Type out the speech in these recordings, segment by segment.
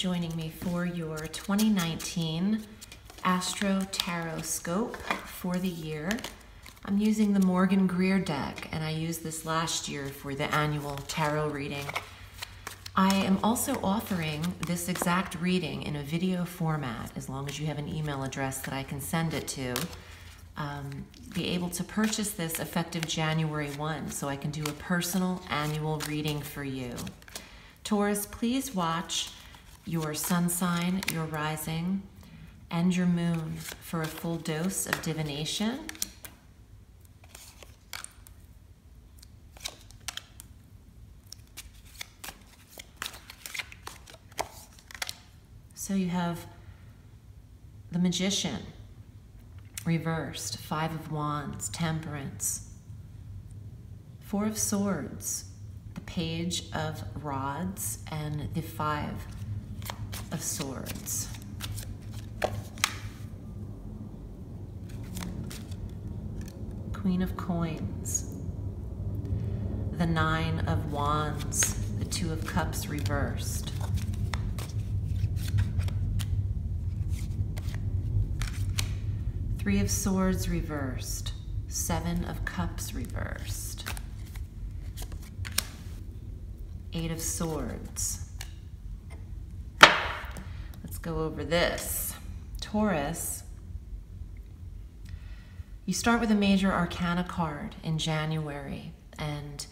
joining me for your 2019 Astro Tarot Scope for the year. I'm using the Morgan Greer deck, and I used this last year for the annual tarot reading. I am also offering this exact reading in a video format, as long as you have an email address that I can send it to. Be able to purchase this effective January 1, so I can do a personal annual reading for you. Taurus, please watch your sun sign, your rising, and your moon for a full dose of divination. So you have the Magician, reversed, Five of Wands, Temperance, Four of Swords, the Page of Rods, and the Five of Swords. Queen of Coins, the Nine of Wands, the Two of Cups reversed. Three of Swords reversed, Seven of Cups reversed, Eight of Swords. Let's go over this. Taurus, you start with a major arcana card in January, and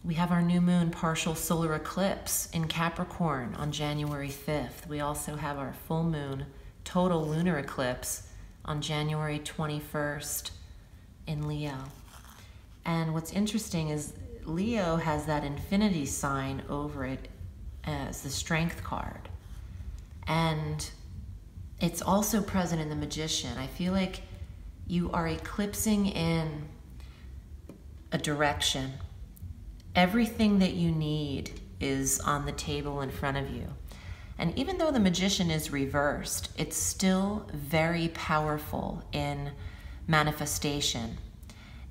we have our new moon partial solar eclipse in Capricorn on January 5th. We also have our full moon total lunar eclipse on January 21st in Leo. And what's interesting is Leo has that infinity sign over it as the strength card. And it's also present in the Magician. I feel like you are eclipsing in a direction. Everything that you need is on the table in front of you. And even though the Magician is reversed, it's still very powerful in manifestation.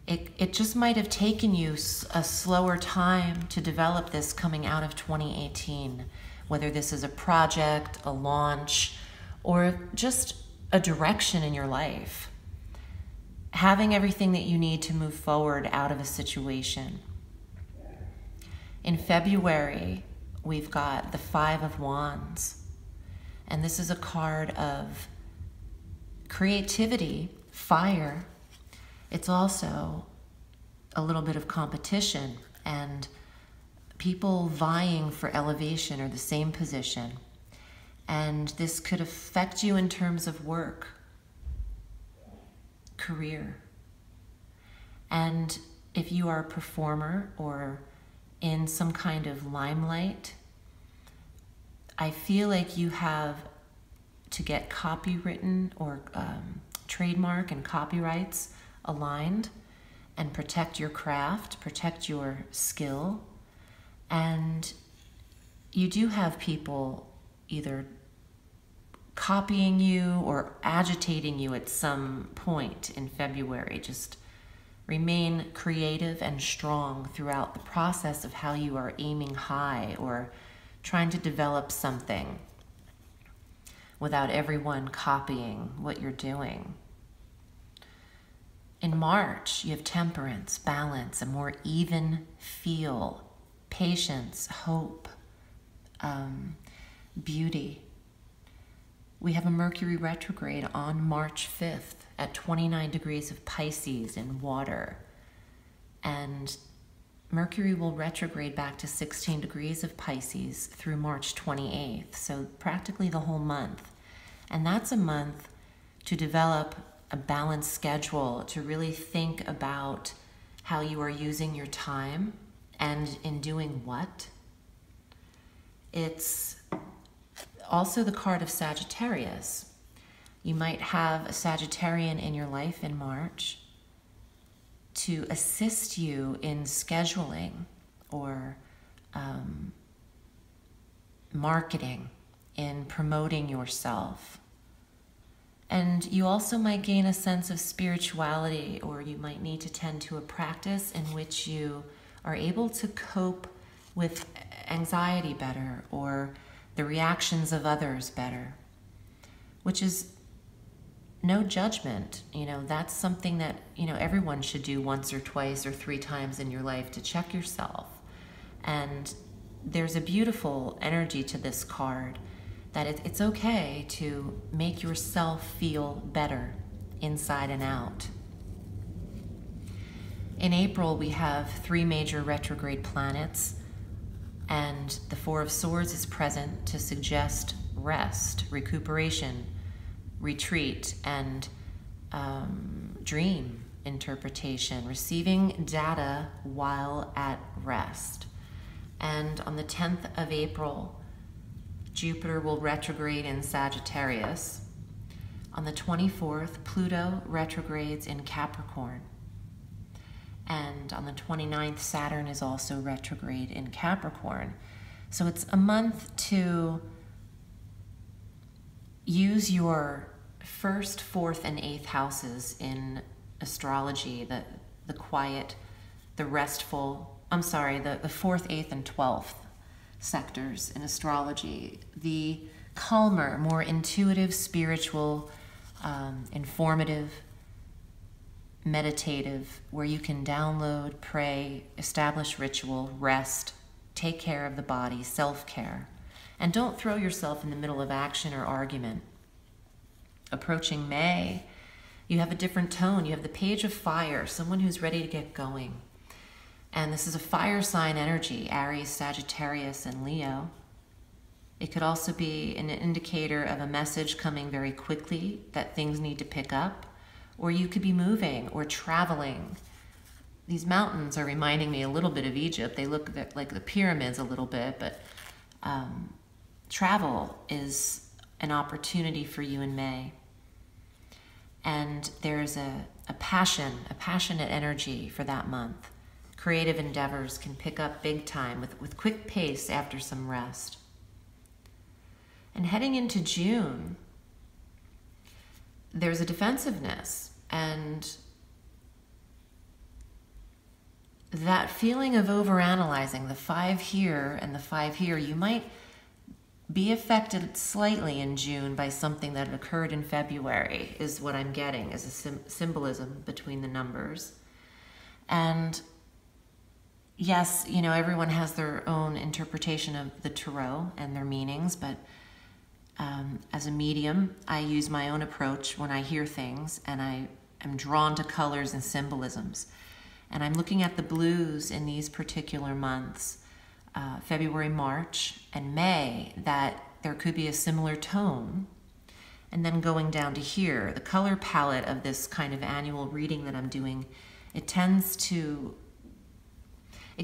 It just might have taken you a slower time to develop this coming out of 2018, whether this is a project, a launch, or just a direction in your life. Having everything that you need to move forward out of a situation. In February, we've got the Five of Wands, and this is a card of creativity, fire. It's also a little bit of competition and people vying for elevation or the same position. And this could affect you in terms of work, career. And if you are a performer or in some kind of limelight, I feel like you have to get copywritten or trademark and copyrights aligned and protect your craft, protect your skill. And you do have people either copying you or agitating you at some point in February. Just remain creative and strong throughout the process of how you are aiming high or trying to develop something without everyone copying what you're doing. In March, you have temperance, balance, a more even feel, patience, hope, beauty. We have a Mercury retrograde on March 5th at 29 degrees of Pisces in water. And Mercury will retrograde back to 16 degrees of Pisces through March 28th, so practically the whole month. And that's a month to develop a balanced schedule, to really think about how you are using your time and in doing what. It's also the card of Sagittarius. You might have a Sagittarian in your life in March to assist you in scheduling or marketing, in promoting yourself. And you also might gain a sense of spirituality, or you might need to tend to a practice in which you are able to cope with anxiety better, or the reactions of others better, which is no judgment. You know, that's something that, you know, everyone should do once or twice or 3 times in your life to check yourself. And there's a beautiful energy to this card that it's okay to make yourself feel better inside and out. In April, we have 3 major retrograde planets, and the 4 of Swords is present to suggest rest, recuperation, retreat, and dream interpretation, receiving data while at rest. And on the 10th of April, Jupiter will retrograde in Sagittarius. On the 24th, Pluto retrogrades in Capricorn. And on the 29th, Saturn is also retrograde in Capricorn. So it's a month to use your 1st, 4th, and 8th houses in astrology, the quiet, the restful, the 4th, 8th, and 12th sectors in astrology. The calmer, more intuitive, spiritual, informative, meditative, where you can download, pray, establish ritual, rest, take care of the body, self-care. And don't throw yourself in the middle of action or argument. Approaching May, you have a different tone. You have the Page of Fire, someone who's ready to get going. And this is a fire sign energy, Aries, Sagittarius, and Leo. It could also be an indicator of a message coming very quickly that things need to pick up, or you could be moving or traveling. These mountains are reminding me a little bit of Egypt. They look like the pyramids a little bit, but travel is an opportunity for you in May. And there's a passionate energy for that month. Creative endeavors can pick up big time with quick pace after some rest. And heading into June, there's a defensiveness, and that feeling of overanalyzing, the 5 here and the 5 here, you might be affected slightly in June by something that occurred in February, is what I'm getting as a symbolism between the numbers. And yes, you know, everyone has their own interpretation of the tarot and their meanings, but as a medium, I use my own approach when I hear things, and I am drawn to colors and symbolisms. And I'm looking at the blues in these particular months, February, March, and May, that there could be a similar tone. And then going down to here, the color palette of this kind of annual reading that I'm doing, it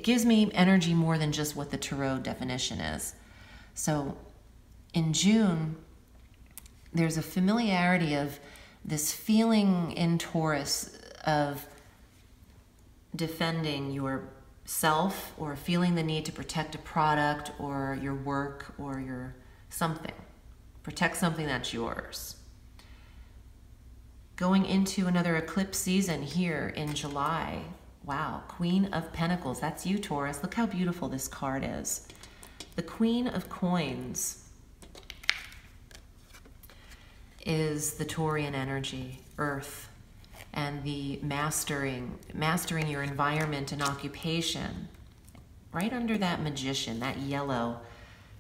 gives me energy more than just what the tarot definition is. So in June, there's a familiarity of this feeling in Taurus of defending yourself, or feeling the need to protect a product or your work or your something. Protect something that's yours. Going into another eclipse season here in July. Wow, Queen of Pentacles, that's you, Taurus. Look how beautiful this card is. The Queen of Coins is the Taurian energy, earth, and the mastering your environment and occupation. Right under that Magician, that yellow,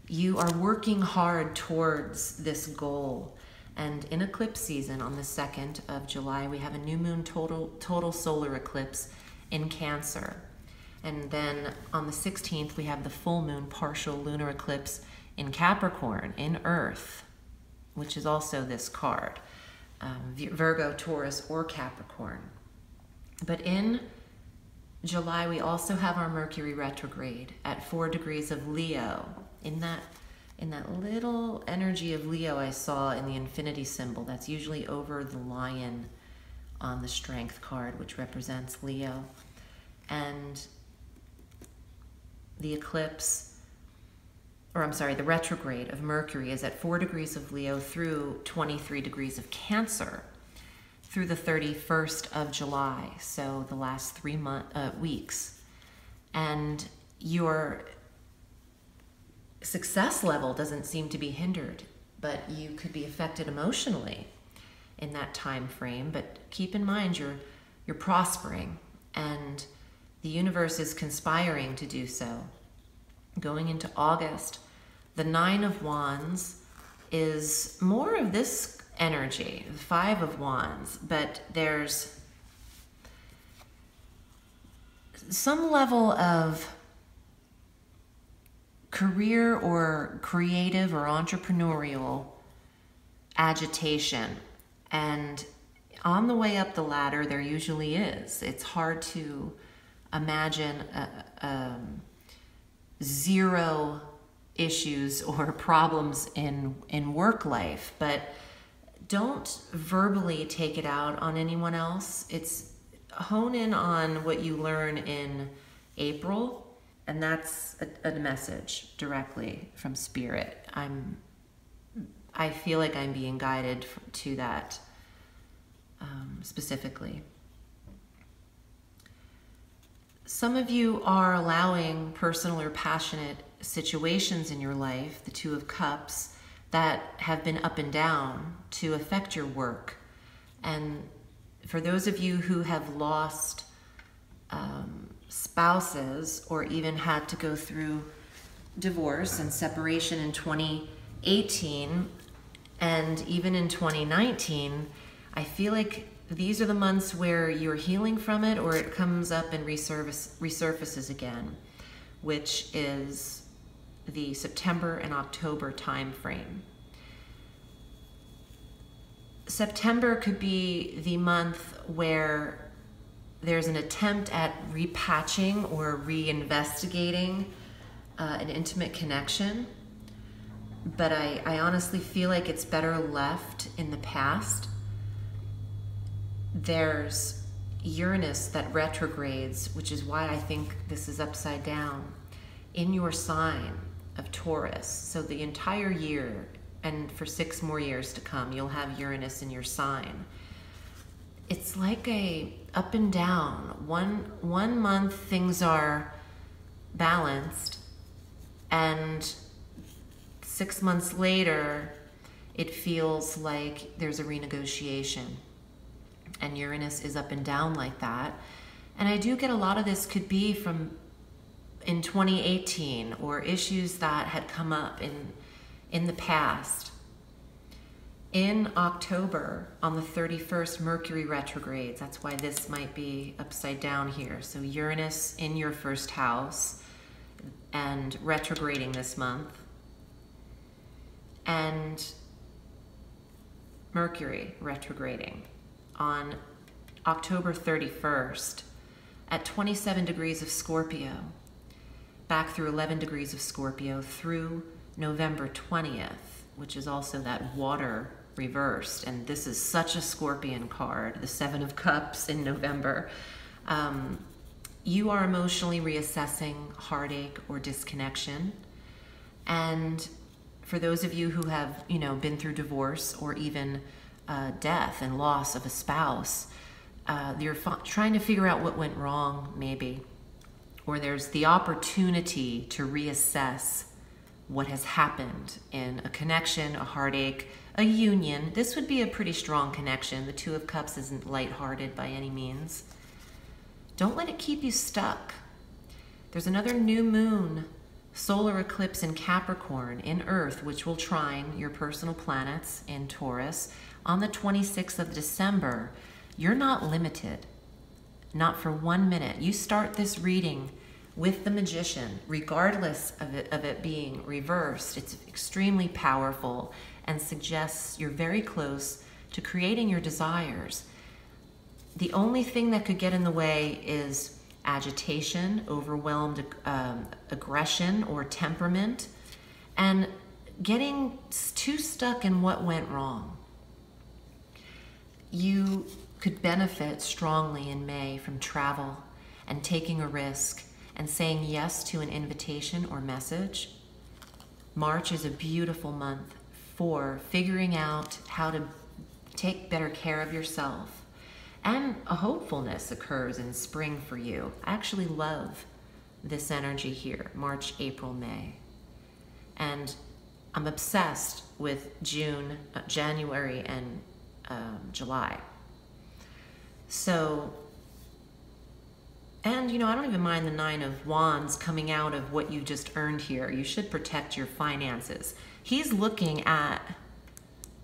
you are working hard towards this goal. And in eclipse season, on the 2nd of July, we have a new moon total solar eclipse in Cancer. And then on the 16th, we have the full moon partial lunar eclipse in Capricorn, in Earth, which is also this card, Virgo, Taurus, or Capricorn. But in July, we also have our Mercury retrograde at 4 degrees of Leo. In that little energy of Leo I saw in the infinity symbol, that's usually over the lion on the Strength card, which represents Leo. And the the retrograde of Mercury is at 4 degrees of Leo through 23 degrees of Cancer through the 31st of July, so the last 3 weeks. And your success level doesn't seem to be hindered, but you could be affected emotionally in that time frame. But keep in mind, you're prospering, and the universe is conspiring to do so. Going into August, the Nine of Wands is more of this energy, the Five of Wands, but there's some level of career or creative or entrepreneurial agitation. And on the way up the ladder, there usually is. It's hard to imagine zero issues or problems in work life, but don't verbally take it out on anyone else. It's hone in on what you learn in April, and that's a message directly from Spirit. I feel like I'm being guided to that specifically. Some of you are allowing personal or passionate situations in your life, the Two of Cups, that have been up and down to affect your work. And for those of you who have lost spouses or even had to go through divorce and separation in 2018 and even in 2019, I feel like these are the months where you're healing from it, or it comes up and resurfaces again, which is the September and October time frame. September could be the month where there's an attempt at repatching or reinvestigating an intimate connection, but I honestly feel like it's better left in the past. There's Uranus that retrogrades, which is why I think this is upside down, in your sign of Taurus. So the entire year, and for 6 more years to come, you'll have Uranus in your sign. It's like a up and down. One month things are balanced, and 6 months later it feels like there's a renegotiation. And Uranus is up and down like that. And I do get a lot of this could be from in 2018 or issues that had come up in the past. In October, on the 31st, Mercury retrogrades. That's why this might be upside down here. So Uranus in your first house and retrograding this month. And Mercury retrograding on October 31st at 27 degrees of Scorpio, back through 11 degrees of Scorpio through November 20th, which is also that water reversed. And this is such a Scorpion card, the Seven of Cups in November. You are emotionally reassessing heartache or disconnection. And for those of you who have, been through divorce or even death and loss of a spouse, you're trying to figure out what went wrong, maybe. Or there's the opportunity to reassess what has happened in a connection, a heartache, a union. This would be a pretty strong connection. The Two of Cups isn't lighthearted by any means. Don't let it keep you stuck. There's another new moon, solar eclipse in Capricorn, in Earth, which will trine your personal planets in Taurus on the 26th of December. You're not limited, not for 1 minute. You start this reading with the Magician, regardless of it being reversed. It's extremely powerful and suggests you're very close to creating your desires. The only thing that could get in the way is agitation, overwhelmed aggression or temperament, and getting too stuck in what went wrong. You could benefit strongly in May from travel and taking a risk and saying yes to an invitation or message. March is a beautiful month for figuring out how to take better care of yourself. And a hopefulness occurs in spring for you. I actually love this energy here, March, April, May. And I'm obsessed with January, and July. So, and you know, I don't even mind the 9 of Wands coming out of what you just earned here. You should protect your finances. He's looking at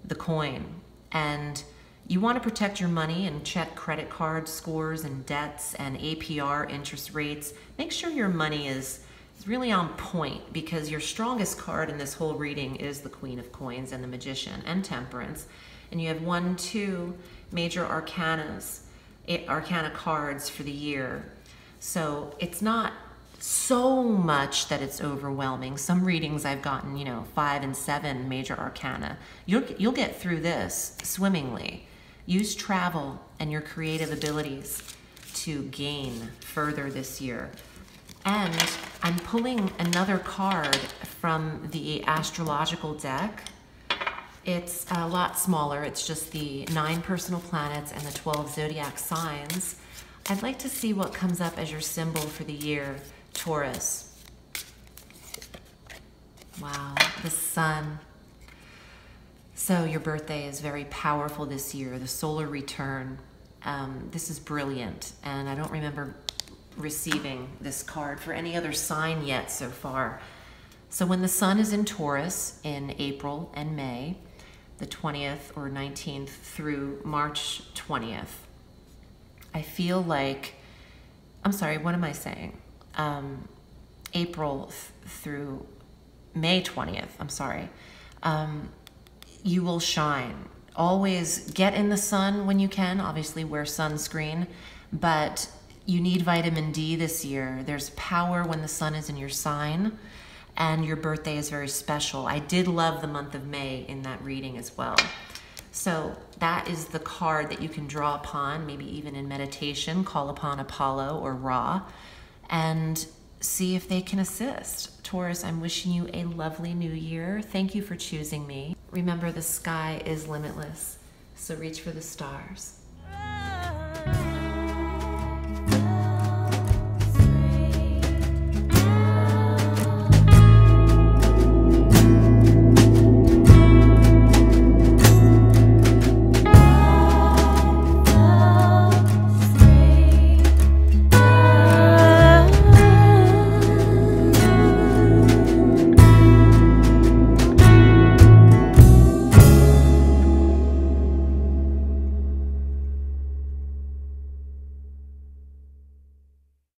the coin, and you want to protect your money and check credit card scores and debts and APR interest rates. Make sure your money is really on point, because your strongest card in this whole reading is the Queen of Coins and the Magician and Temperance. And you have 1, 2 major arcana cards for the year. So it's not so much that it's overwhelming. Some readings I've gotten, you know, 5 and 7 major arcana. You'll get through this swimmingly. Use travel and your creative abilities to gain further this year. And I'm pulling another card from the astrological deck. It's a lot smaller. It's just the 9 personal planets and the 12 zodiac signs. I'd like to see what comes up as your symbol for the year, Taurus. Wow, the sun. So your birthday is very powerful this year, the solar return. This is brilliant, and I don't remember receiving this card for any other sign yet so far. So when the sun is in Taurus in April and May, the 20th or 19th through March 20th, I feel like, I'm sorry, what am I saying? April through May 20th, I'm sorry. You will shine. Always get in the sun when you can. Obviously wear sunscreen, but you need vitamin D this year. There's power when the sun is in your sign, and your birthday is very special. I did love the month of May in that reading as well. So that is the card that you can draw upon, maybe even in meditation, call upon Apollo or Ra, and see if they can assist. Taurus, I'm wishing you a lovely new year. Thank you for choosing me. Remember, the sky is limitless, so reach for the stars.